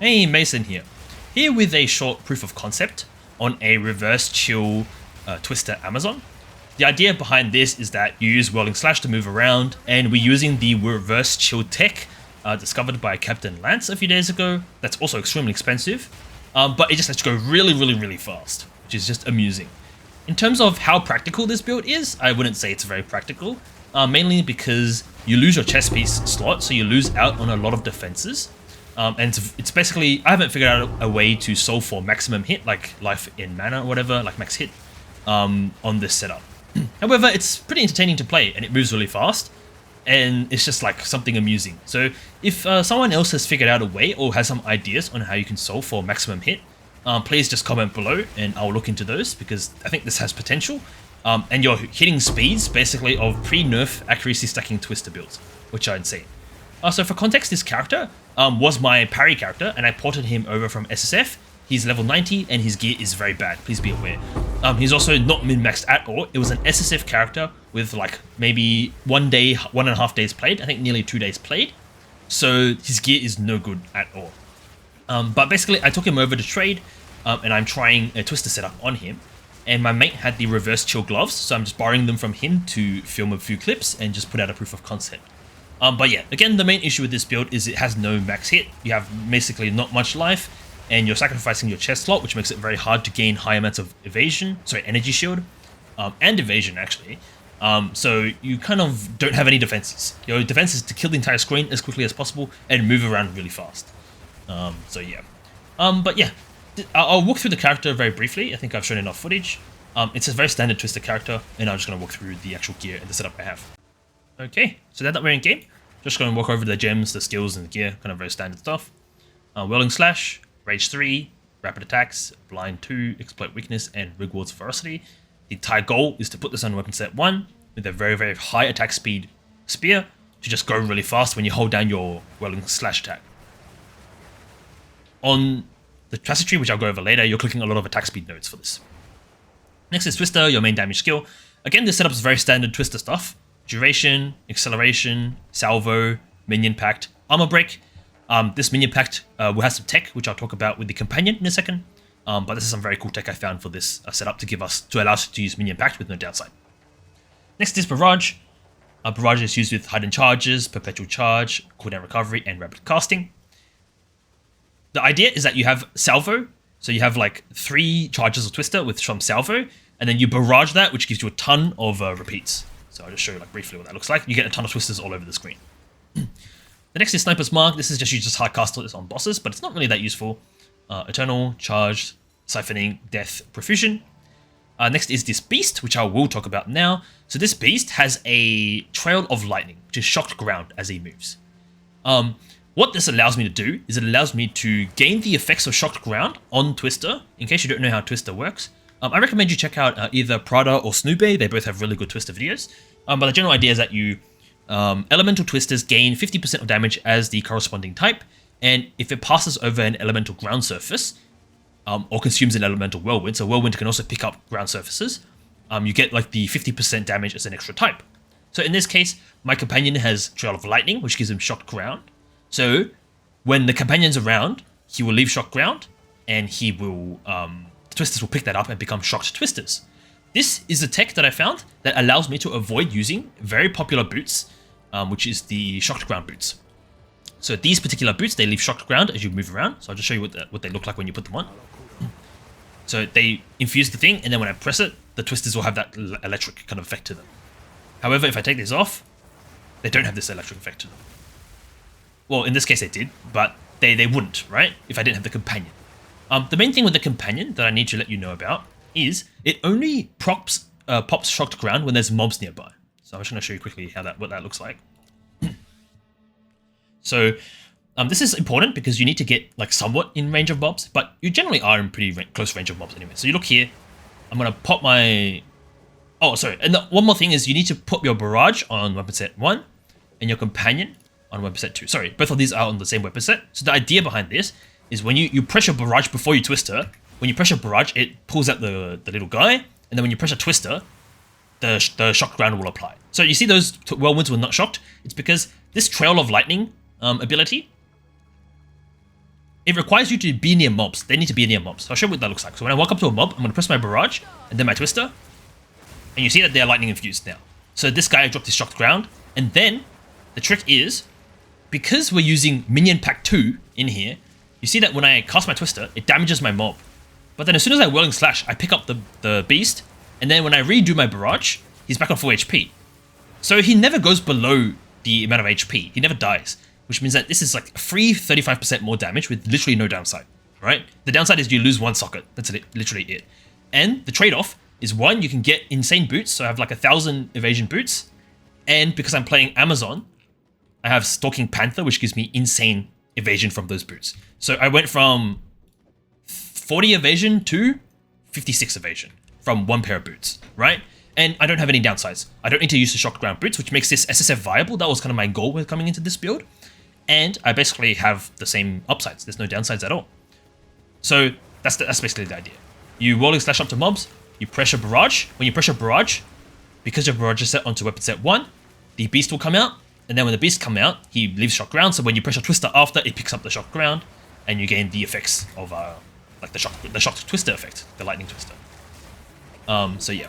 Hey, Mason here. Here with a short proof of concept on a reverse chill Twister Amazon. The idea behind this is that you use whirling slash to move around, and we're using the reverse chill tech discovered by Captain Lance a few days ago. That's also extremely expensive, but it just lets you go really fast, which is just amusing. In terms of how practical this build is, I wouldn't say it's very practical, mainly because you lose your chest piece slot, so you lose out on a lot of defenses. And it's basically, I haven't figured out a way to solve for maximum hit, like life in mana or whatever, like max hit, on this setup. However, it's pretty entertaining to play, and it moves really fast, and it's just like something amusing. So if someone else has figured out a way or has some ideas on how you can solve for maximum hit, please just comment below, and I'll look into those, because I think this has potential. And you're hitting speeds, basically, of pre-nerf accuracy stacking Twister builds, which are insane. So for context, this character was my parry character, and I ported him over from SSF. He's level 90, and his gear is very bad, please be aware. He's also not min-maxed at all. It was an SSF character with like maybe 1 day, 1.5 days played, I think nearly 2 days played. So his gear is no good at all. But basically, I took him over to trade, and I'm trying a Twister setup on him. And my mate had the reverse chill gloves, so I'm just borrowing them from him to film a few clips and just put out a proof of concept. But yeah, again, the main issue with this build is it has no max hit. You have basically not much life, and you're sacrificing your chest slot, which makes it very hard to gain high amounts of energy shield, and evasion actually. So you kind of don't have any defenses. Your defense is to kill the entire screen as quickly as possible and move around really fast. So yeah. But yeah, I'll walk through the character very briefly. I think I've shown enough footage. It's a very standard Twister character, and I'm just going to walk through the actual gear and the setup I have. Okay, so now that we're in game, just going to walk over the gems, the skills, and the gear, kind of very standard stuff. Whirling Slash, Rage 3, Rapid Attacks, Blind 2, Exploit Weakness, and Rewards Ferocity. The entire goal is to put this on weapon set 1 with a very high attack speed spear to just go really fast when you hold down your Whirling Slash attack. On the chassis tree, which I'll go over later, you're clicking a lot of attack speed nodes for this. Next is Twister, your main damage skill. Again, this setup is very standard Twister stuff. Duration, acceleration, salvo, Minion Pact, armor break. This Minion Pact will have some tech, which I'll talk about with the companion in a second. But this is some very cool tech I found for this setup to allow us to use Minion Pact with no downside. Next is Barrage. Barrage is used with hidden charges, perpetual charge, cooldown recovery, and rapid casting. The idea is that you have salvo, so you have like 3 charges of Twister with some salvo, and then you barrage that, which gives you a ton of repeats. So I'll just show you like briefly what that looks like. You get a ton of Twisters all over the screen. The next is Sniper's Mark. This is just used as hard cast on bosses, but it's not really that useful. Eternal, Charged, Siphoning, Death, Profusion. Next is this Beast, which I will talk about now. So this Beast has a Trail of Lightning, which is shocked ground as he moves. What this allows me to do is it allows me to gain the effects of shocked ground on Twister. In case you don't know how Twister works, I recommend you check out either Prada or Snoobay. They both have really good Twister videos. But the general idea is that you elemental Twisters gain 50% of damage as the corresponding type, and if it passes over an elemental ground surface, or consumes an elemental whirlwind, so whirlwind can also pick up ground surfaces, you get like the 50% damage as an extra type. So in this case, my companion has Trail of Lightning, which gives him shocked ground. So when the companion's around, he will leave shocked ground, and he will the Twisters will pick that up and become shocked Twisters. This is a tech that I found that allows me to avoid using very popular boots, which is the shocked ground boots. So these particular boots, they leave shocked ground as you move around. So I'll just show you what they look like when you put them on. So they infuse the thing, and then when I press it, the Twisters will have that electric kind of effect to them. However, if I take this off, they don't have this electric effect to them. Well, in this case they did, but they wouldn't, right? If I didn't have the companion. The main thing with the companion that I need to let you know about is it only pops shocked ground when there's mobs nearby. So I'm just going to show you quickly what that looks like. So this is important because you need to get like somewhat in range of mobs, but you generally are in pretty close range of mobs anyway. So you look here, I'm going to pop my... Oh, sorry. And one more thing is you need to put your barrage on weapon set 1 and your companion on weapon set 2. Sorry, both of these are on the same weapon set. So the idea behind this is when you press your barrage before you Twister, when you press your barrage, it pulls out the little guy, and then when you press a Twister, the shock ground will apply. So you see those whirlwinds were not shocked? It's because this Trail of Lightning ability it requires you to be near mobs. They need to be near mobs. So I'll show you what that looks like. So when I walk up to a mob, I'm going to press my barrage and then my twister. And you see that they're lightning infused now. So this guy dropped his shocked ground. And then the trick is, because we're using Minion Pact 2 in here, you see that when I cast my twister, it damages my mob. But then as soon as I whirling slash, I pick up the beast. And then when I redo my barrage, he's back on full HP. So he never goes below the amount of HP. He never dies. Which means that this is like free 35% more damage with literally no downside, right? The downside is you lose one socket. That's literally it. And the trade-off is, one, you can get insane boots. So I have like 1,000 evasion boots. And because I'm playing Amazon, I have Stalking Panther, which gives me insane evasion from those boots. So I went from 40 evasion to 56 evasion from one pair of boots, right? And I don't have any downsides. I don't need to use the shock ground boots, which makes this SSF viable. That was kind of my goal with coming into this build. And I basically have the same upsides. There's no downsides at all. So that's basically the idea. You whirling slash up to mobs, you pressure barrage. When you pressure barrage, because your barrage is set onto weapon set 1, the beast will come out. And then when the beast comes out, he leaves shock ground. So when you pressure twister after, it picks up the shock ground. And you gain the effects of like the shock twister effect, the lightning twister. So yeah.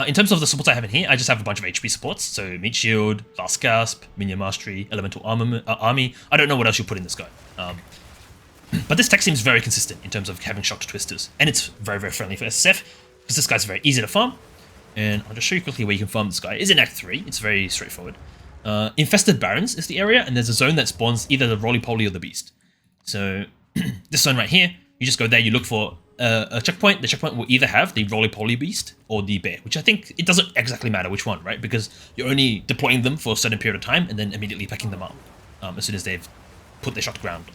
In terms of the supports I have in here, I just have a bunch of HP supports. So Meat Shield, Last Gasp, Minion Mastery, Elemental Army. I don't know what else you put in this guy. But this tech seems very consistent in terms of having shocked twisters. And it's very, very friendly for SSF, because this guy's very easy to farm. And I'll just show you quickly where you can farm this guy. It's in Act 3. It's very straightforward. Infested Barrens is the area, and there's a zone that spawns either the roly-poly or the beast. So this zone right here, you just go there, you look for a checkpoint. The checkpoint will either have the roly-poly beast or the bear, which I think it doesn't exactly matter which one, right? Because you're only deploying them for a certain period of time and then immediately picking them up as soon as they've put their shot ground,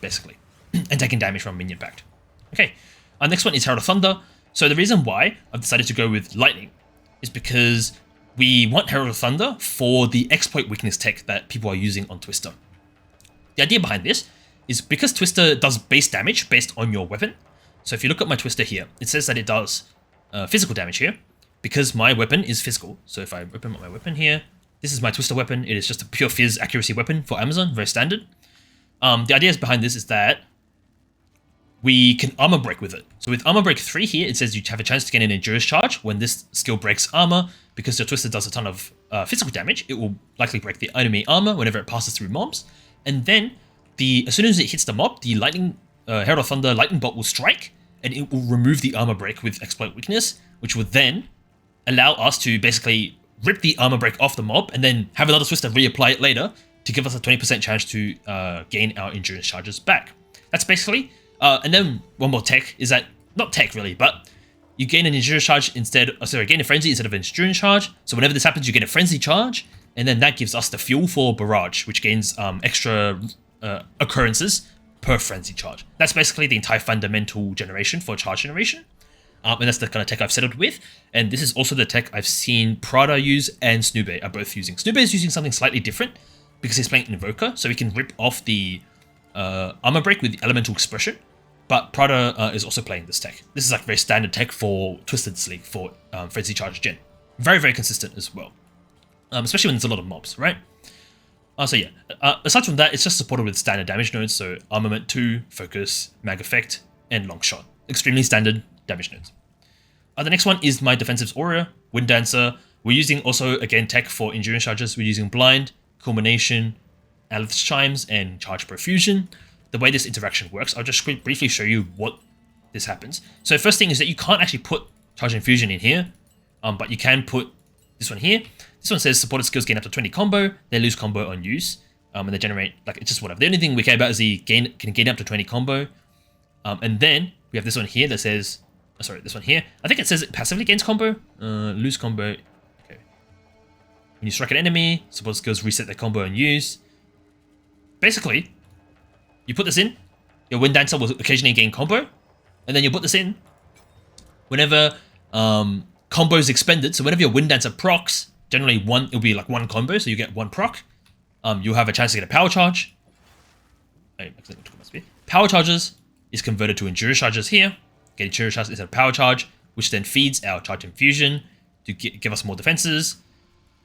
basically, and taking damage from Minion Pact. Okay, our next one is Herald of Thunder. So the reason why I've decided to go with Lightning is because we want Herald of Thunder for the exploit weakness tech that people are using on Twister. The idea behind this is because Twister does base damage based on your weapon. So if you look at my Twister here, it says that it does physical damage here because my weapon is physical. So if I open up my weapon here, this is my Twister weapon. It is just a pure fizz accuracy weapon for Amazon, very standard. The idea behind this is that we can armor break with it. So with armor break 3 here, it says you have a chance to get an endurance charge when this skill breaks armor. Because your Twister does a ton of physical damage, it will likely break the enemy armor whenever it passes through mobs. And then as soon as it hits the mob, the lightning Herald of Thunder lightning bolt will strike, and it will remove the armor break with exploit weakness, which would then allow us to basically rip the armor break off the mob and then have another Twister reapply it later to give us a 20% chance to gain our endurance charges back. That's basically, and then one more tech is that, not tech really, but you gain an endurance charge gain a frenzy instead of an endurance charge. So whenever this happens, you get a frenzy charge, and then that gives us the fuel for barrage, which gains extra occurrences per frenzy charge. That's basically the entire fundamental generation for charge generation. And that's the kind of tech I've settled with. And this is also the tech I've seen Prada use and Snube are both using. Snube is using something slightly different because he's playing Invoker, so he can rip off the armor break with the elemental expression. But Prada is also playing this tech. This is like very standard tech for Twisted Sleek for frenzy charge gen. Very, very consistent as well. Especially when there's a lot of mobs, right? So yeah, aside from that, it's just supported with standard damage nodes, so Armament 2, Focus, Mag Effect, and Long Shot. Extremely standard damage nodes. The next one is my Defensives Aura, Wind Dancer. We're using also, again, tech for endurance charges. We're using Blind, Culmination, Aleth's Chimes, and Charge Profusion. The way this interaction works, I'll just briefly show you what this happens. So first thing is that you can't actually put Charge Infusion in here, but you can put this one here. This one says supported skills gain up to 20 combo, they lose combo on use, and they generate, like, it's just whatever. The only thing we care about is he can gain up to 20 combo. And then we have this one here that says, this one here. I think it says it passively gains combo, lose combo. Okay. When you strike an enemy, supported skills reset their combo on use. Basically, you put this in, your Wind Dancer will occasionally gain combo, and then you put this in whenever combo is expended. So whenever your Wind Dancer procs, generally it'll be like one combo, so you get one proc. You'll have a chance to get a power charge. Power charges is converted to endurance charges here. Get endurance charges instead of power charge, which then feeds our charge infusion to give us more defenses.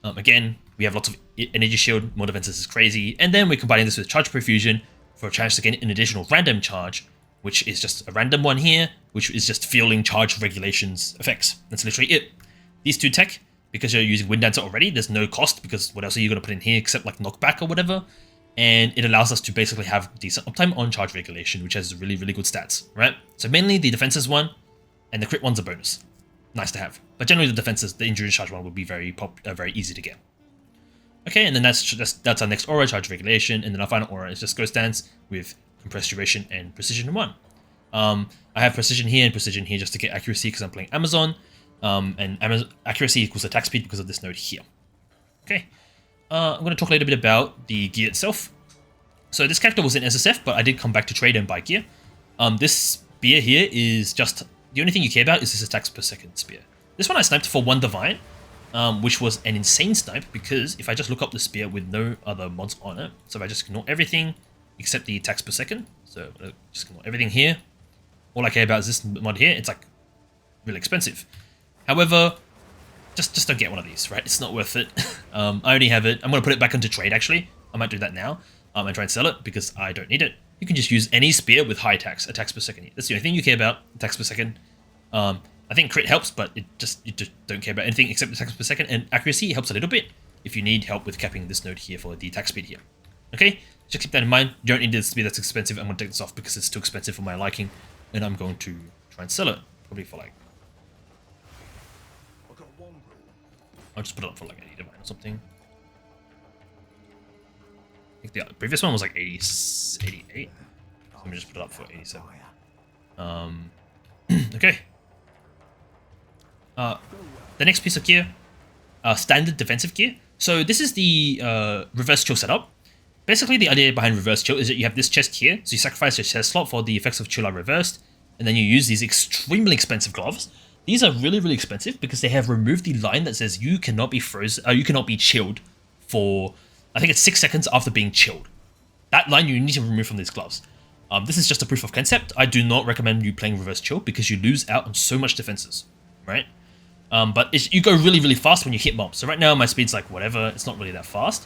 Again, we have lots of energy shield, more defenses is crazy. And then we're combining this with charge profusion for a chance to gain an additional random charge, which is just a random one here, which is just feeling charge regulations effects. That's literally it. These two tech, because you're using Wind Dancer already, there's no cost, because what else are you going to put in here except like knockback or whatever? And it allows us to basically have decent uptime on charge regulation, which has really, really good stats, right? So mainly the defenses one, and the crit one's a bonus. Nice to have. But generally the defenses, the injury charge one would be very easy to get. Okay, and then that's our next aura, charge regulation, and then our final aura is just Ghost Dance with compressed duration and precision 1. I have precision here and precision here just to get accuracy because I'm playing Amazon, and accuracy equals attack speed because of this node here. Okay, I'm going to talk a little bit about the gear itself. So this character was in SSF, but I did come back to trade and buy gear. This spear here is just, the only thing you care about is this attacks per second spear. This one I sniped for 1 divine, which was an insane snipe because if I just look up the spear with no other mods on it, so if I just ignore everything except the attacks per second, so just ignore everything here, all I care about is this mod here. It's like really expensive. However, just don't get one of these, right? It's not worth it. I only have it. I'm going to put it back into trade actually. I might do that now and try and sell it because I don't need it. You can just use any spear with high attacks per second here. That's the only thing you care about, attacks per second. I think crit helps, but you just don't care about anything except attacks per second, and accuracy helps a little bit if you need help with capping this node here for the attack speed here. Okay, just keep that in mind. You don't need this speed that's expensive. I'm going to take this off because it's too expensive for my liking, and I'm going to try and sell it, probably for like, I'll just put it up for like 80 divine or something. I think the previous one was like 88. So let me just put it up for 87. Okay. The next piece of gear, standard defensive gear. So this is the reverse chill setup. Basically, the idea behind reverse chill is that you have this chest here, so you sacrifice your chest slot for the effects of chill are reversed, and then you use these extremely expensive gloves. These are really, really expensive because they have removed the line that says you cannot be frozen, you cannot be chilled for, I think it's 6 seconds after being chilled. That line you need to remove from these gloves. This is just a proof of concept. I do not recommend you playing reverse chill because you lose out on so much defenses, right? But you go really, really fast when you hit mobs. So right now my speed's like whatever, it's not really that fast.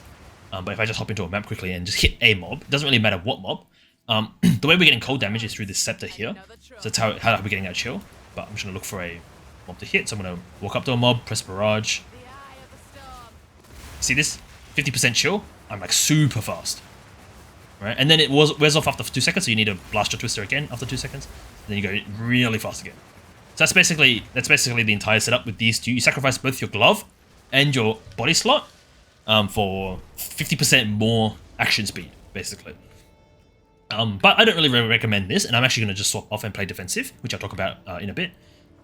But if I just hop into a map quickly and just hit a mob, it doesn't really matter what mob. The way we're getting cold damage is through this scepter here. So that's how we're getting that chill. But I'm just going to look for a mob to hit. So I'm going to walk up to a mob, press barrage. See this? 50% chill. I'm like super fast. Right? And then it wears off after 2 seconds, so you need to blast your twister again after 2 seconds. And then you go really fast again. So that's basically the entire setup with these two. You sacrifice both your glove and your body slot for 50% more action speed, basically. But I don't really recommend this, and I'm actually going to just swap off and play defensive, which I'll talk about in a bit.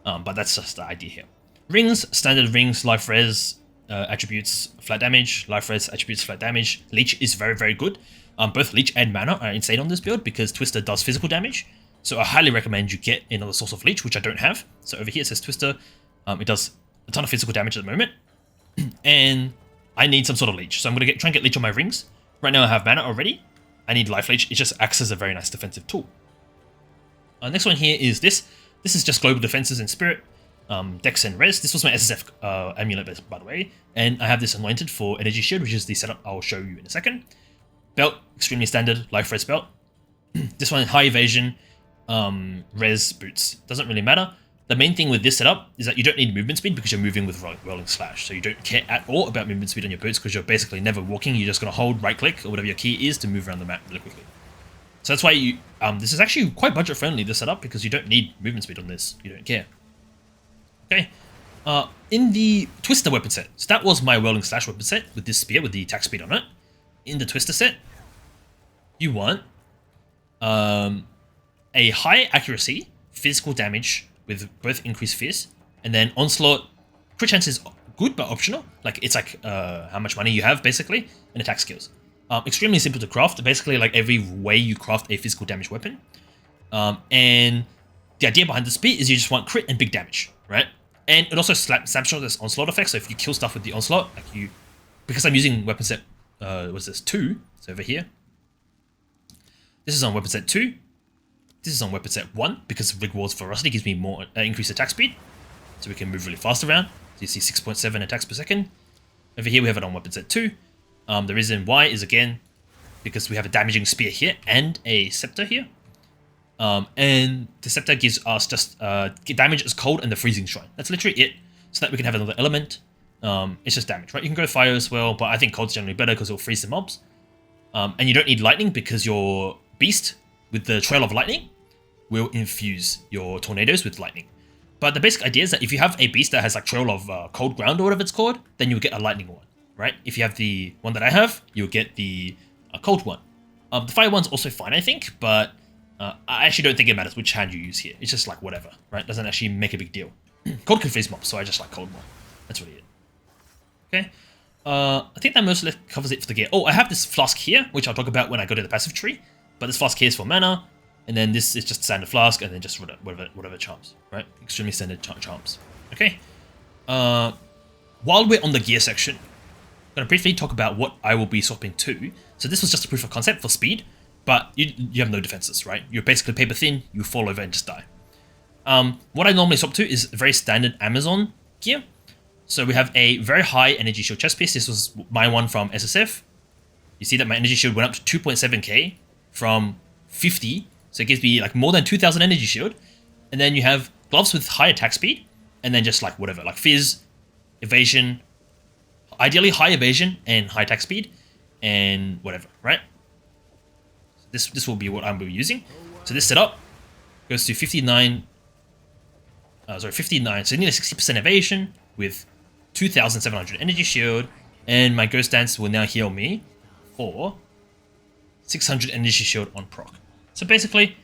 But that's just the idea here. Rings, standard rings, life res, attributes, flat damage, life res, attributes, flat damage. Leech is very, very good. Both Leech and Mana are insane on this build because Twister does physical damage. So I highly recommend you get another source of Leech, which I don't have. So over here it says Twister. It does a ton of physical damage at the moment. And I need some sort of Leech. So I'm going to try and get Leech on my rings. Right now I have Mana already. I need Life Leech. It just acts as a very nice defensive tool. Next one here is this. This is just global defenses and spirit. Dex and res. This was my SSF amulet, by the way. And I have this anointed for energy shield, which is the setup I'll show you in a second. Belt, extremely standard, life res belt. This one, high evasion, res boots. Doesn't really matter. The main thing with this setup is that you don't need movement speed because you're moving with whirling slash. So you don't care at all about movement speed on your boots because you're basically never walking. You're just going to hold right click or whatever your key is to move around the map really quickly. So that's why you, this is actually quite budget friendly, this setup, because you don't need movement speed on this. You don't care. Okay. In the Twister weapon set, so that was my whirling slash weapon set with this spear with the attack speed on it. In the Twister set, you want a high accuracy, physical damage with both increased fierce, and then onslaught. Crit chance is good but optional. Like it's like how much money you have basically, and attack skills. Extremely simple to craft. Basically, like every way you craft a physical damage weapon. And the idea behind the speed is you just want crit and big damage, right? And it also snapshot this onslaught effect. So if you kill stuff with the onslaught, like you, because I'm using weapon set, what's this 2? So over here. This is on weapon set 2. This is on weapon set 1 because Rig Wall's Ferocity gives me more increased attack speed. So we can move really fast around. So you see 6.7 attacks per second. Over here we have it on weapon set 2. The reason why is again, because we have a damaging spear here and a scepter here. And the scepter gives us just damage as cold and the freezing shrine. That's literally it, so that we can have another element. It's just damage, right? You can go fire as well, but I think cold's generally better because it'll freeze the mobs. And you don't need lightning because your beast with the trail of lightning will infuse your tornadoes with lightning. But the basic idea is that if you have a beast that has like trail of cold ground or whatever it's called, then you'll get a lightning one, right? If you have the one that I have, you'll get the cold one. The fire one's also fine, I think, but I actually don't think it matters which hand you use here. It's just like whatever, right? Doesn't actually make a big deal. Cold can freeze mobs, so I just like cold more. That's really it. Okay. I think that mostly covers it for the gear. Oh, I have this flask here, which I'll talk about when I go to the passive tree. But this flask here is for mana, and then this is just standard flask, and then just whatever charms, right? Extremely standard charms. Okay. While we're on the gear section, I'm going to briefly talk about what I will be swapping to. So this was just a proof of concept for speed, but you have no defenses, right? You're basically paper thin, you fall over and just die. What I normally swap to is very standard Amazon gear. So we have a very high energy shield chest piece. This was my one from SSF. You see that my energy shield went up to 2.7k from 50. So it gives me like more than 2000 energy shield. And then you have gloves with high attack speed. And then just like whatever, like fizz, evasion, ideally high evasion and high attack speed. And whatever, right? This will be what I'm using. So this setup goes to 59. So nearly 60% evasion with 2700 energy shield, and my ghost dance will now heal me for 600 energy shield on proc. So basically,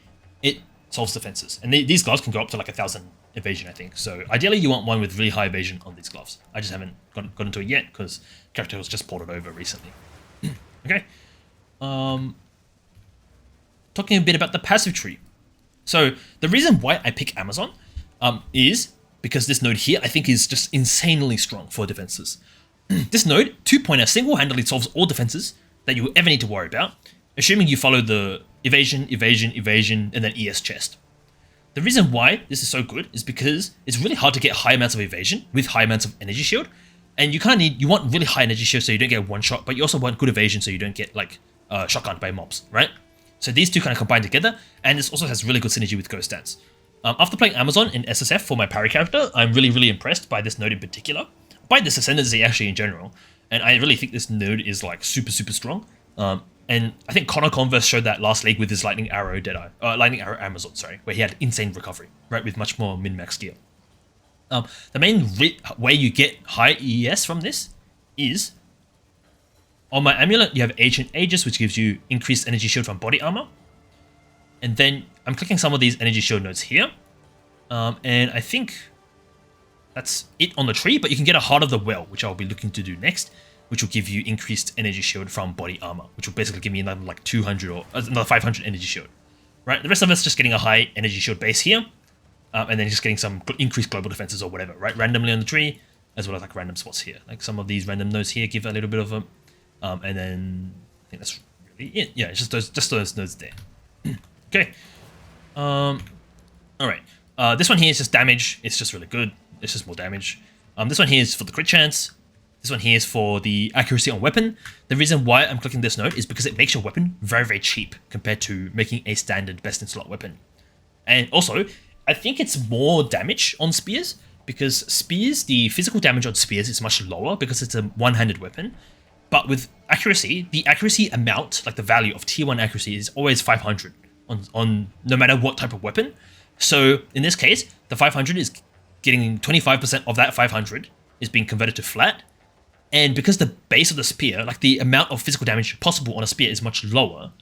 it solves defenses, and these gloves can go up to like 1000 evasion, I think. So ideally, you want one with really high evasion on these gloves. I just haven't got into it yet because character was just ported over recently. Okay. Talking a bit about the passive tree. So the reason why I pick Amazon is because this node here I think is just insanely strong for defenses. This node, 2-pointer, single-handedly solves all defenses that you will ever need to worry about, assuming you follow the evasion, evasion, evasion, and then ES chest. The reason why this is so good is because it's really hard to get high amounts of evasion with high amounts of energy shield, and you want really high energy shield so you don't get one shot, but you also want good evasion so you don't get like shotgunned by mobs, right? So these two kind of combine together, and this also has really good synergy with Ghost Dance. After playing Amazon in SSF for my parry character, I'm really impressed by this node in particular, by this Ascendancy actually in general, and I really think this node is like super strong. And I think Connor Converse showed that last league with his Lightning Arrow Deadeye, Lightning Arrow Amazon, sorry, where he had insane recovery, right, with much more min-max gear. The main way you get high ES from this is, on my amulet, you have Ancient Aegis, which gives you increased energy shield from body armor. And then I'm clicking some of these energy shield nodes here. And I think that's it on the tree, but you can get a Heart of the Well, which I'll be looking to do next, which will give you increased energy shield from body armor, which will basically give me another like 200 or another 500 energy shield. Right, the rest of us just getting a high energy shield base here, and then just getting some increased global defenses or whatever, right, randomly on the tree, as well as like random spots here. Like some of these random nodes here give a little bit of them, and then I think that's really it. Yeah, it's just those nodes there. Okay. All right. This one here is just damage. It's just really good. It's just more damage. This one here is for the crit chance. This one here is for the accuracy on weapon. The reason why I'm clicking this node is because it makes your weapon very cheap compared to making a standard best in slot weapon. And also, I think it's more damage on spears, because spears, the physical damage on spears is much lower because it's a one-handed weapon. But with accuracy, the accuracy amount, like the value of tier 1 accuracy, is always 500 on no matter what type of weapon. So in this case, the 500 is getting 25% of that 500 is being converted to flat. And because the base of the spear, like the amount of physical damage possible on a spear is much lower,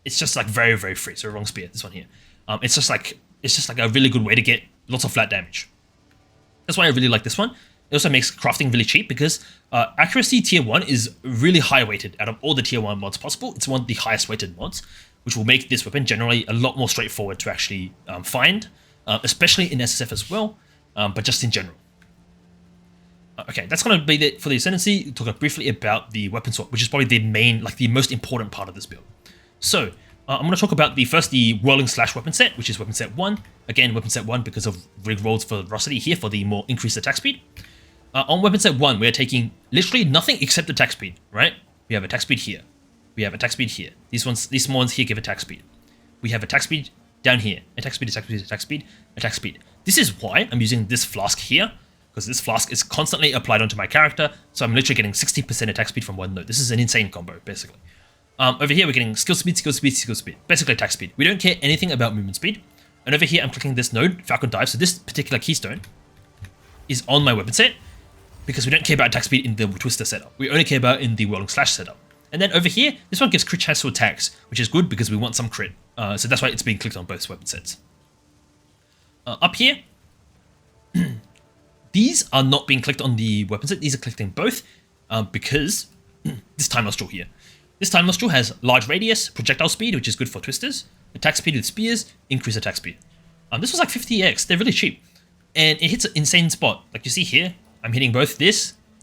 it's just like very free. So wrong spear, this one here. It's just like a really good way to get lots of flat damage. That's why I really like this one. It also makes crafting really cheap because accuracy tier 1 is really high weighted out of all the tier 1 mods possible. It's one of the highest weighted mods, which will make this weapon generally a lot more straightforward to actually find, especially in SSF as well, but just in general. Okay, that's going to be it for the Ascendancy. Talk briefly about the weapon swap, which is probably the main, like the most important part of this build. So, I'm going to talk about the whirling / weapon set, which is weapon set 1. Again, weapon set 1 because of rig rolls for velocity here for the more increased attack speed. On weapon set 1, we are taking literally nothing except attack speed, right? We have attack speed here. We have attack speed here. These small ones here give attack speed. We have attack speed down here. Attack speed, attack speed, attack speed, attack speed. This is why I'm using this flask here, because this flask is constantly applied onto my character, so I'm literally getting 60% attack speed from one node. This is an insane combo, basically. Over here, we're getting skill speed, skill speed, skill speed. Basically attack speed. We don't care anything about movement speed. And over here, I'm clicking this node, Falcon Dive. So this particular keystone is on my weapon set, because we don't care about attack speed in the Twister setup. We only care about in the whirling slash setup. And then over here, this one gives crit chance to attacks, which is good because we want some crit. So that's why it's being clicked on both weapon sets. Up here, these are not being clicked on the weapon set. These are clicked in both because this time nostril here. This time nostril has large radius, projectile speed, which is good for twisters, attack speed with spears, increase attack speed. This was like 50x. They're really cheap. And it hits an insane spot. Like you see here, I'm hitting both this, and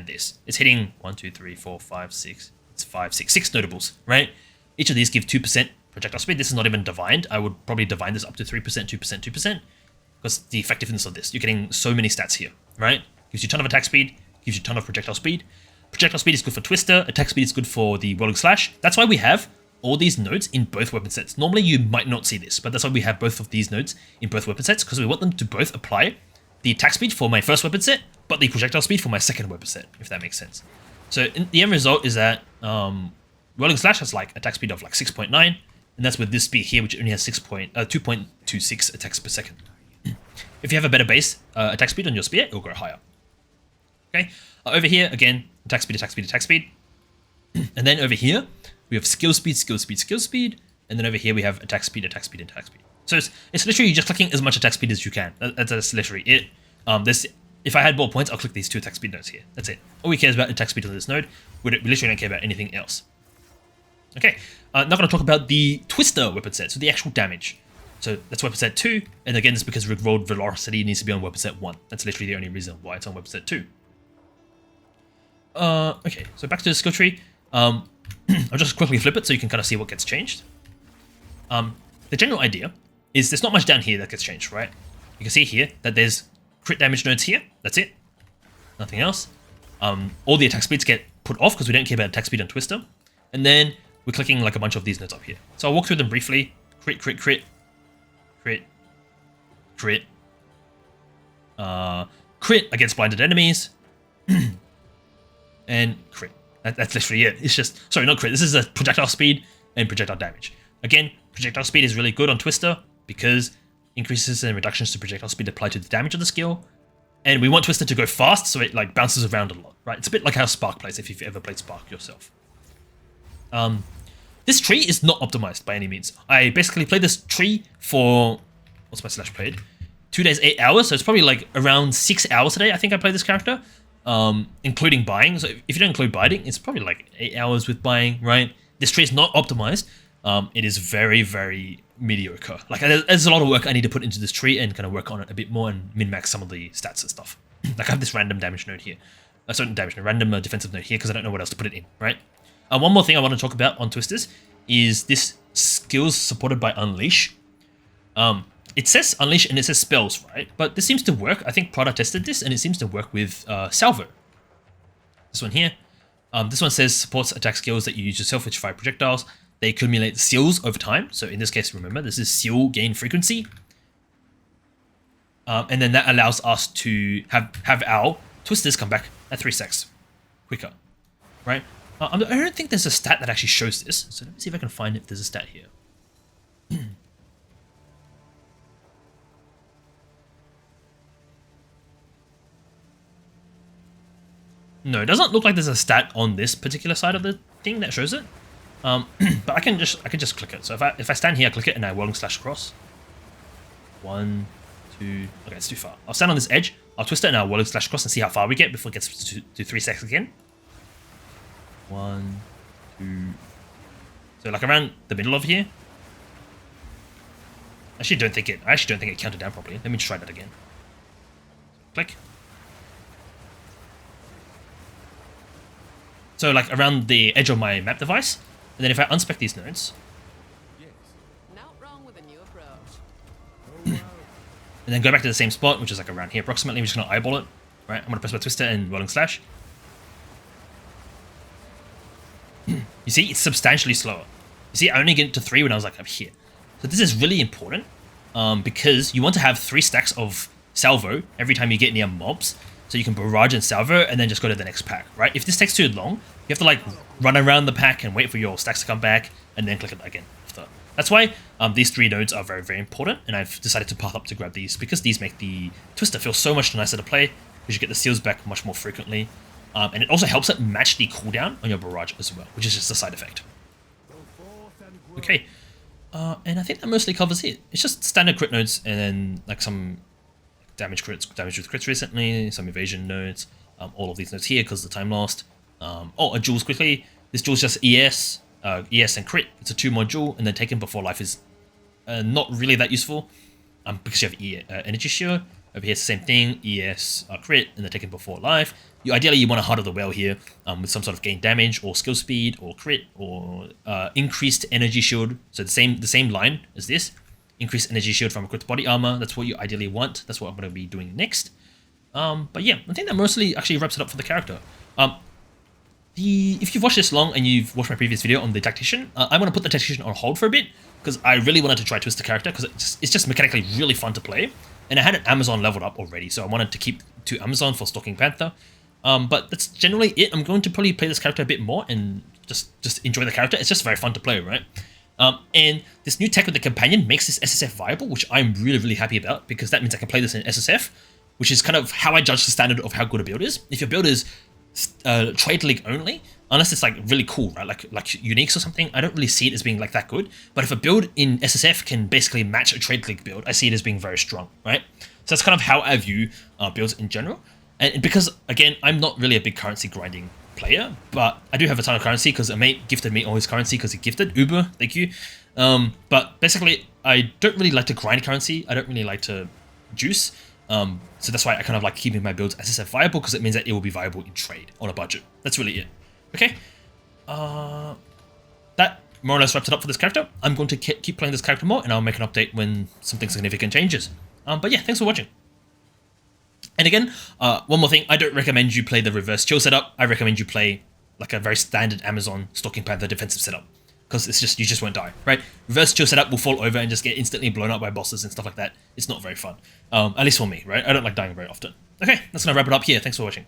this. It's hitting 1, 2, 3, 4, 5, 6. It's 5, 6, 6 notables, right? Each of these give 2% projectile speed. This is not even divined. I would probably divine this up to 3%, 2%, 2%, because the effectiveness of this. You're getting so many stats here, right? Gives you a ton of attack speed, gives you a ton of projectile speed. Projectile speed is good for Twister, attack speed is good for the whirling slash. That's why we have all these nodes in both weapon sets. Normally you might not see this, but that's why we have both of these nodes in both weapon sets, because we want them to both apply the attack speed for my first weapon set, but the projectile speed for my second weapon set, if that makes sense. So the end result is that whirling slash has like attack speed of like 6.9, and that's with this speed here, which only has 2.26 attacks per second. If you have a better base attack speed on your spear, it will go higher. Okay, over here again, attack speed, attack speed, attack speed, and then over here we have skill speed, skill speed, skill speed, and then over here we have attack speed, attack speed, attack speed. So it's literally just clicking as much attack speed as you can. That's literally it. If I had more points, I'll click these 2 attack speed nodes here. That's it. All we care is about attack speed on this node. We literally don't care about anything else. Okay, now going to talk about the Twister weapon set, so the actual damage. So that's weapon set 2, and again, it's because Rickrolled Velocity needs to be on weapon set 1. That's literally the only reason why it's on weapon set 2. Okay, so back to the skill tree. I'll just quickly flip it so you can kind of see what gets changed. The general idea is there's not much down here that gets changed, right? You can see here that there's crit damage nodes here. That's it. Nothing else. All the attack speeds get put off because we don't care about attack speed on Twister. And then we're clicking like a bunch of these nodes up here. So I'll walk through them briefly. Crit, crit, crit. Crit. Crit. Crit against blinded enemies. And crit. That's literally it. It's just, sorry, not crit. This is a projectile speed and projectile damage. Again, projectile speed is really good on Twister because increases and reductions to projectile speed apply to the damage of the skill. And we want Twister to go fast, so it like bounces around a lot, right? It's a bit like how Spark plays if you've ever played Spark yourself. This tree is not optimized by any means. I basically played this tree for, what's my slash played? 2 days, 8 hours, so it's probably like around 6 hours a day I think I played this character, including buying. So if you don't include buying, it's probably like 8 hours with buying, right? This tree is not optimized. It is very, very mediocre. Like there's a lot of work I need to put into this tree and kind of work on it a bit more and min-max some of the stats and stuff. Like I have this random damage node here, a certain damage node, random defensive node here because I don't know what else to put it in, right? One more thing I want to talk about on Twisters is this skills supported by Unleash. It says Unleash and it says spells, right? But this seems to work. I think Prada tested this and it seems to work with Salvo. This one here. This one says supports attack skills that you use yourself, which fire projectiles. They accumulate seals over time. So in this case, remember, this is seal gain frequency. And then that allows us to have our Twisters come back at 3 seconds quicker, right? I don't think there's a stat that actually shows this. So let me see if I can find if there's a stat here. No, it doesn't look like there's a stat on this particular side of the thing that shows it. But I can just click it. So if I stand here, click it, and I whirling slash across. 1, 2. Okay, it's too far. I'll stand on this edge. I'll twist it, and I'll whirling slash across and see how far we get before it gets to 3 seconds again. 1, 2. So like around the middle of here. I actually don't think it counted down properly. Let me try that again. Click. So like around the edge of my map device, and then if I unspec these nodes, Not wrong with a new approach. and then go back to the same spot, which is like around here approximately, I'm just gonna eyeball it, right? I'm gonna press my twister and whirling slash. You see, it's substantially slower. You see, I only get to 3 when I was like up here. So this is really important because you want to have 3 stacks of salvo every time you get near mobs. So you can barrage and salvo and then just go to the next pack, right? If this takes too long, you have to like run around the pack and wait for your stacks to come back and then click it again. That's why these 3 nodes are very, very important, and I've decided to path up to grab these because these make the Twister feel so much nicer to play because you get the seals back much more frequently. And it also helps it match the cooldown on your barrage as well, which is just a side effect. Okay, and I think that mostly covers it. It's just standard crit nodes and then like some damage with crits recently, some evasion nodes, all of these nodes here because of the time lost. Oh, a jewels quickly. This jewel's just ES. ES and crit, it's a 2 module, and then taken before life is not really that useful because you have energy shield. Over here it's the same thing, ES crit, and then taken before life. Ideally you want to Heart of the Whale here with some sort of gain damage or skill speed or crit or increased energy shield. So the same line as this, increased energy shield from equipped body armor. That's what you ideally want. That's what I'm going to be doing next. But yeah, I think that mostly actually wraps it up for the character. If you've watched this long and you've watched my previous video on the tactician, I'm going to put the tactician on hold for a bit because I really wanted to try twist the character because it's just mechanically really fun to play, and I had an Amazon leveled up already, so I wanted to keep 2 Amazon for Stalking Panther. But that's generally it. I'm going to probably play this character a bit more and just enjoy the character. It's just very fun to play, right? And this new tech with the companion makes this SSF viable, which I'm really, really happy about because that means I can play this in SSF, which is kind of how I judge the standard of how good a build is. If your build is trade league only, unless it's like really cool, right? Like uniques or something, I don't really see it as being like that good. But if a build in SSF can basically match a trade league build, I see it as being very strong, right? So that's kind of how I view builds in general. And because again, I'm not really a big currency grinding player, but I do have a ton of currency because a mate gifted me all his currency because he gifted Uber, thank you. But basically, I don't really like to grind currency. I don't really like to juice. So that's why I kind of like keeping my builds SSF viable because it means that it will be viable in trade on a budget. That's really it. Okay. That more or less wraps it up for this character. I'm going to keep playing this character more, and I'll make an update when something significant changes. But yeah, thanks for watching. And again, one more thing, I don't recommend you play the reverse chill setup. I recommend you play like a very standard Amazon Stalking Panther defensive setup. Because it's just, you just won't die, right? Reverse chill setup will fall over and just get instantly blown up by bosses and stuff like that. It's not very fun. At least for me, right? I don't like dying very often. Okay, that's gonna wrap it up here. Thanks for watching.